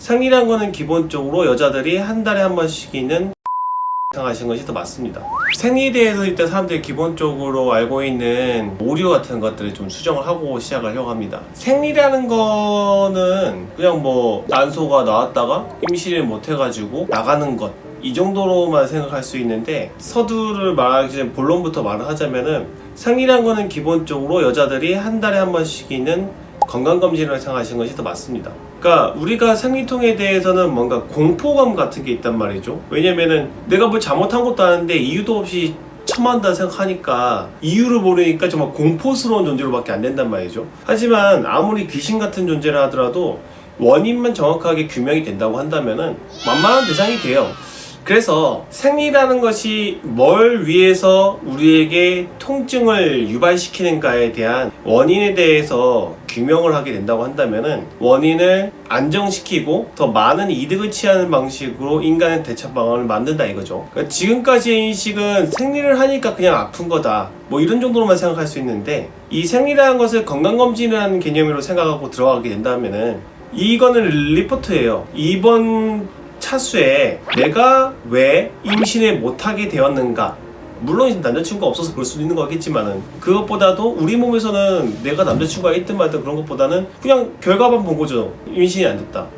생리란 거는 기본적으로 여자들이 한 달에 한 번씩이는 생각하시는 것이 더 맞습니다. 생리에 대해서 일단 사람들이 기본적으로 알고 있는 오류 같은 것들을 좀 수정을 하고 시작을 하려고 합니다. 생리라는 거는 그냥 뭐 난소가 나왔다가 임신을 못 해가지고 나가는 것, 이 정도로만 생각할 수 있는데, 서두를 말하기 전에 본론부터 말을 하자면은 생리란 거는 기본적으로 여자들이 한 달에 한 번씩이는 건강검진을 생각하시는 것이 더 맞습니다. 그러니까 우리가 생리통에 대해서는 뭔가 공포감 같은 게 있단 말이죠. 왜냐면은 내가 뭘 잘못한 것도 아닌데 이유도 없이 처만다 생각하니까, 이유를 모르니까 정말 공포스러운 존재로밖에 안 된단 말이죠. 하지만 아무리 귀신 같은 존재를 하더라도 원인만 정확하게 규명이 된다고 한다면은 만만한 대상이 돼요. 그래서 생리라는 것이 뭘 위해서 우리에게 통증을 유발시키는가에 대한 원인에 대해서 규명을 하게 된다고 한다면은 원인을 안정시키고 더 많은 이득을 취하는 방식으로 인간의 대처 방안을 만든다 이거죠. 그러니까 지금까지의 인식은 생리를 하니까 그냥 아픈 거다, 뭐 이런 정도로만 생각할 수 있는데, 이 생리라는 것을 건강검진이라는 개념으로 생각하고 들어가게 된다면은 이거는 리포트예요. 이번 차수에 내가 왜 임신을 못하게 되었는가. 물론 남자친구가 없어서 그럴 수도 있는 거겠지만은, 그것보다도 우리 몸에서는 내가 남자친구가 있든 말든 그런 것보다는 그냥 결과만 본 거죠. 임신이 안 됐다.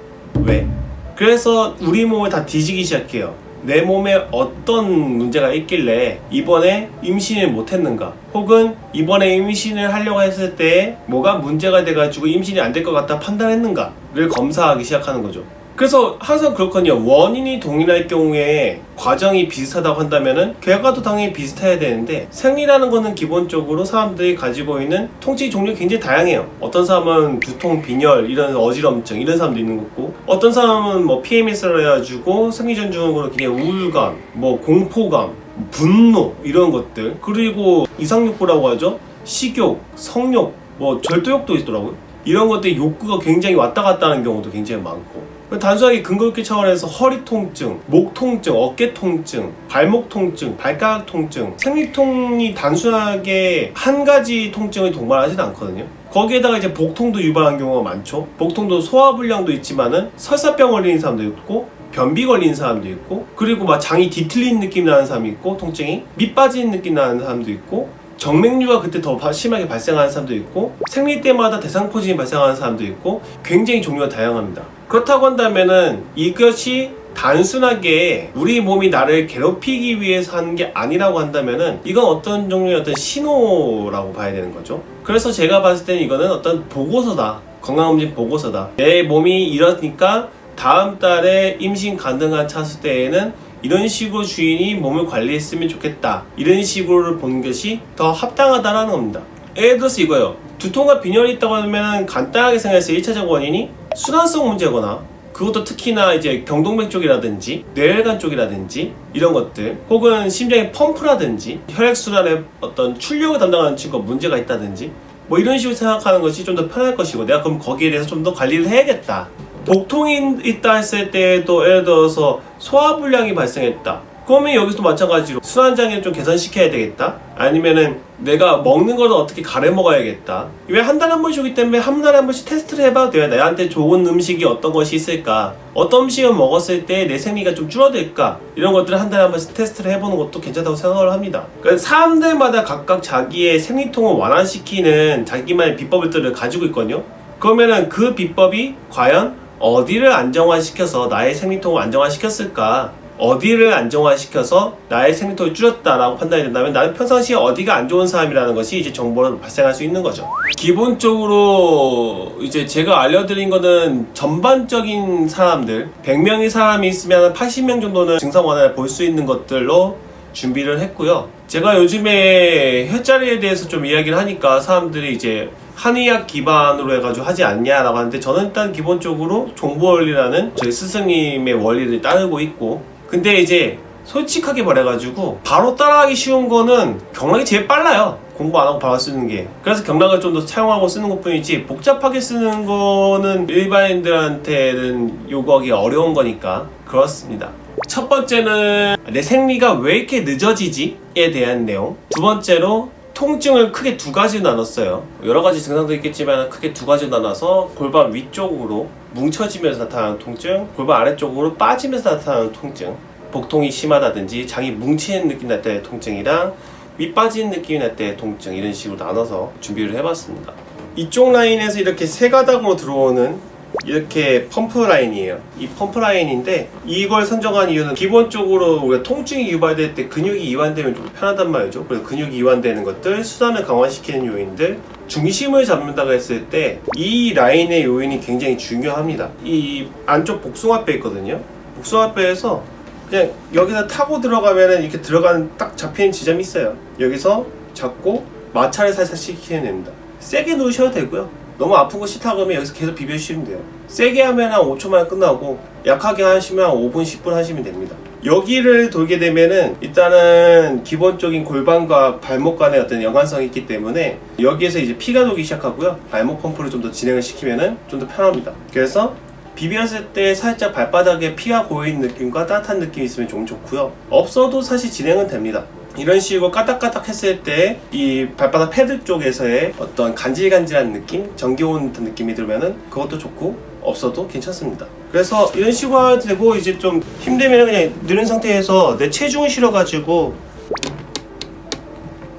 왜? 그래서 우리 몸을 다 뒤지기 시작해요. 내 몸에 어떤 문제가 있길래 이번에 임신을 못했는가, 혹은 이번에 임신을 하려고 했을 때 뭐가 문제가 돼가지고 임신이 안 될 것 같다 판단했는가를 검사하기 시작하는 거죠. 그래서 항상 그렇거든요. 원인이 동일할 경우에 과정이 비슷하다고 한다면은 결과도 당연히 비슷해야 되는데, 생리라는 거는 기본적으로 사람들이 가지고 있는 통증 종류가 굉장히 다양해요. 어떤 사람은 두통, 빈혈, 이런 어지럼증, 이런 사람도 있는 거고, 어떤 사람은 뭐 PMS를 해가지고 생리전증으로 그냥 우울감, 뭐 공포감, 분노, 이런 것들, 그리고 이상욕구라고 하죠. 식욕, 성욕, 뭐 절도욕도 있더라고요. 이런 것들이 욕구가 굉장히 왔다 갔다 하는 경우도 굉장히 많고, 단순하게 근거있기 차원에서 허리 통증, 목 통증, 어깨 통증, 발목 통증, 발가락 통증, 생리통이 단순하게 한 가지 통증을 동반하진 않거든요. 거기에다가 이제 복통도 유발하는 경우가 많죠. 복통도 소화불량도 있지만은 설사병 걸리는 사람도 있고, 변비 걸리는 사람도 있고, 그리고 막 장이 뒤틀리는 느낌 나는 사람이 있고, 통증이 밑 빠지는 느낌 나는 사람도 있고, 정맥류가 그때 더 심하게 발생하는 사람도 있고, 생리 때마다 대상포진이 발생하는 사람도 있고, 굉장히 종류가 다양합니다. 그렇다고 한다면은 이것이 단순하게 우리 몸이 나를 괴롭히기 위해서 하는 게 아니라고 한다면은 이건 어떤 종류의 어떤 신호라고 봐야 되는 거죠. 그래서 제가 봤을 때는 이거는 어떤 보고서다. 건강검진 보고서다. 내 몸이 이러니까 다음 달에 임신 가능한 차수 때에는 이런 식으로 주인이 몸을 관리했으면 좋겠다, 이런 식으로 보는 것이 더 합당하다라는 겁니다. 예를 들어서 이거요. 두통과 빈혈이 있다고 하면 간단하게 생각해서 1차적 원인이 순환성 문제거나, 그것도 특히나 이제 경동맥 쪽이라든지 뇌혈관 쪽이라든지 이런 것들, 혹은 심장의 펌프라든지 혈액순환의 어떤 출력을 담당하는 친구가 문제가 있다든지, 뭐 이런 식으로 생각하는 것이 좀 더 편할 것이고, 내가 그럼 거기에 대해서 좀 더 관리를 해야겠다. 복통이 있다 했을 때도 예를 들어서 소화불량이 발생했다. 그러면 여기서도 마찬가지로 순환장애를 좀 개선시켜야 되겠다. 아니면은 내가 먹는 걸 어떻게 가려 먹어야겠다. 왜 한 달에 한 번씩 오기 때문에 한 달에 한 번씩 테스트를 해봐도 돼요. 나한테 좋은 음식이 어떤 것이 있을까, 어떤 음식을 먹었을 때 내 생리가 좀 줄어들까, 이런 것들을 한 달에 한 번씩 테스트를 해보는 것도 괜찮다고 생각을 합니다. 그러니까 사람들마다 각각 자기의 생리통을 완화시키는 자기만의 비법들을 가지고 있거든요. 그러면은 그 비법이 과연 어디를 안정화시켜서 나의 생리통을 안정화시켰을까, 어디를 안정화시켜서 나의 생리통이 줄였다라고 판단이 된다면 나는 평상시에 어디가 안 좋은 사람이라는 것이 이제 정보로 발생할 수 있는 거죠. 기본적으로 이제 제가 알려드린 거는 전반적인 사람들, 100명의 사람이 있으면 80명 정도는 증상 완화를 볼 수 있는 것들로 준비를 했고요. 제가 요즘에 혈자리에 대해서 좀 이야기를 하니까 사람들이 이제 한의학 기반으로 해가지고 하지 않냐라고 하는데, 저는 일단 기본적으로 종부원리라는 저희 스승님의 원리를 따르고 있고, 근데 이제 솔직하게 말해가지고 바로 따라하기 쉬운 거는 경락이 제일 빨라요. 공부 안 하고 바로 쓰는 게. 그래서 경락을 좀 더 사용하고 쓰는 것 뿐이지, 복잡하게 쓰는 거는 일반인들한테는 요구하기 어려운 거니까 그렇습니다. 첫 번째는 내 생리가 왜 이렇게 늦어지지? 에 대한 내용. 두 번째로 통증을 크게 두 가지로 나눴어요. 여러 가지 증상도 있겠지만 크게 두 가지로 나눠서 골반 위쪽으로 뭉쳐지면서 나타나는 통증, 골반 아래쪽으로 빠지면서 나타나는 통증, 복통이 심하다든지 장이 뭉치는 느낌 날 때의 통증이랑 위 빠지는 느낌이 날 때의 통증, 이런 식으로 나눠서 준비를 해봤습니다. 이쪽 라인에서 이렇게 세 가닥으로 들어오는 이렇게 펌프 라인이에요. 이 펌프 라인인데 이걸 선정한 이유는 기본적으로 우리가 통증이 유발될 때 근육이 이완되면 좀 편하단 말이죠. 그래서 근육이 이완되는 것들, 수단을 강화시키는 요인들, 중심을 잡는다고 했을 때 이 라인의 요인이 굉장히 중요합니다. 이 안쪽 복숭아뼈 있거든요. 복숭아뼈에서 그냥 여기서 타고 들어가면은 이렇게 들어가는 딱 잡히는 지점이 있어요. 여기서 잡고 마찰을 살살 시키면 됩니다. 세게 누르셔도 되고요. 너무 아픈 거 싫다 그러면 여기서 계속 비벼주시면 돼요. 세게 하면 한 5초 만에 끝나고 약하게 하시면 한 5분, 10분 하시면 됩니다. 여기를 돌게 되면은 일단은 기본적인 골반과 발목 간의 어떤 연관성이 있기 때문에 여기에서 이제 피가 돌기 시작하고요. 발목 펌프를 좀 더 진행을 시키면은 좀 더 편합니다. 그래서 비볐을 때 살짝 발바닥에 피가 고이는 느낌과 따뜻한 느낌이 있으면 좀 좋고요. 없어도 사실 진행은 됩니다. 이런 식으로 까딱까딱 했을 때 이 발바닥 패드 쪽에서의 어떤 간질간질한 느낌, 전기 오는 듯한 느낌이 들면은 그것도 좋고 없어도 괜찮습니다. 그래서 이런 식으로 해도 되고, 이제 좀 힘들면 그냥 느린 상태에서 내 체중을 실어가지고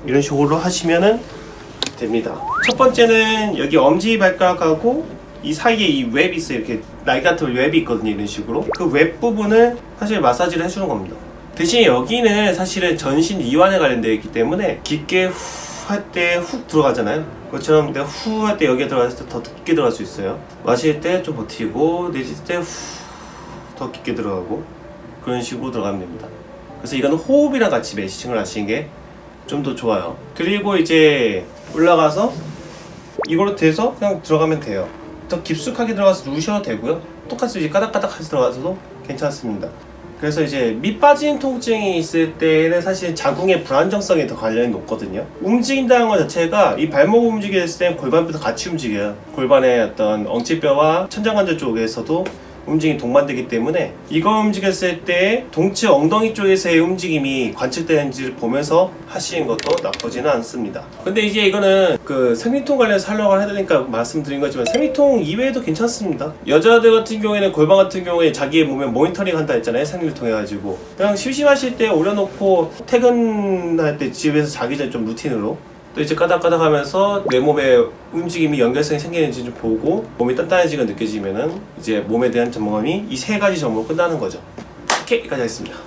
이런 식으로 하시면은 됩니다. 첫 번째는 여기 엄지 발가락하고 이 사이에 이 웹이 있어요. 이렇게 날개 같은 웹이 있거든요. 이런 식으로 그 웹 부분을 사실 마사지를 해주는 겁니다. 대신 여기는 사실은 전신 이완에 관련되어 있기 때문에 깊게 후 할 때 훅 들어가잖아요. 그것처럼 내가 후 할 때 여기에 들어갔을 때 더 깊게 들어갈 수 있어요. 마실 때 좀 버티고 내쉴 때 후 더 깊게 들어가고 그런 식으로 들어가면 됩니다. 그래서 이거는 호흡이랑 같이 매칭을 하시는 게 좀 더 좋아요. 그리고 이제 올라가서 이걸로 돼서 그냥 들어가면 돼요. 더 깊숙하게 들어가서 누우셔도 되고요. 똑같이 이제 까닥까닥 들어가서도 괜찮습니다. 그래서 이제 밑 빠진 통증이 있을 때는 사실 자궁의 불안정성이 더 관련이 높거든요. 움직인다는 것 자체가 이 발목 움직였을 때 골반뼈도 같이 움직여요. 골반의 어떤 엉치뼈와 천장관절 쪽에서도 움직임이 동반되기 때문에 이거 움직였을 때 동체 엉덩이 쪽에서의 움직임이 관측되는지를 보면서 하시는 것도 나쁘지는 않습니다. 근데 이제 이거는 그 생리통 관련해서 하려고 하니까 말씀드린 거지만 생리통 이외에도 괜찮습니다. 여자들 같은 경우에는 골반 같은 경우에 자기의 몸에 모니터링 한다 했잖아요. 생리를 통해 가지고 그냥 심심하실 때 올려놓고 퇴근할 때 집에서 자기 전 좀 루틴으로 또 이제 까닥까닥 하면서 내 몸에 움직임이 연결성이 생기는지 좀 보고 몸이 단단해지고 느껴지면은 이제 몸에 대한 전문감이 이 세 가지 점으로 끝나는 거죠. 오케이, 여기까지 하겠습니다.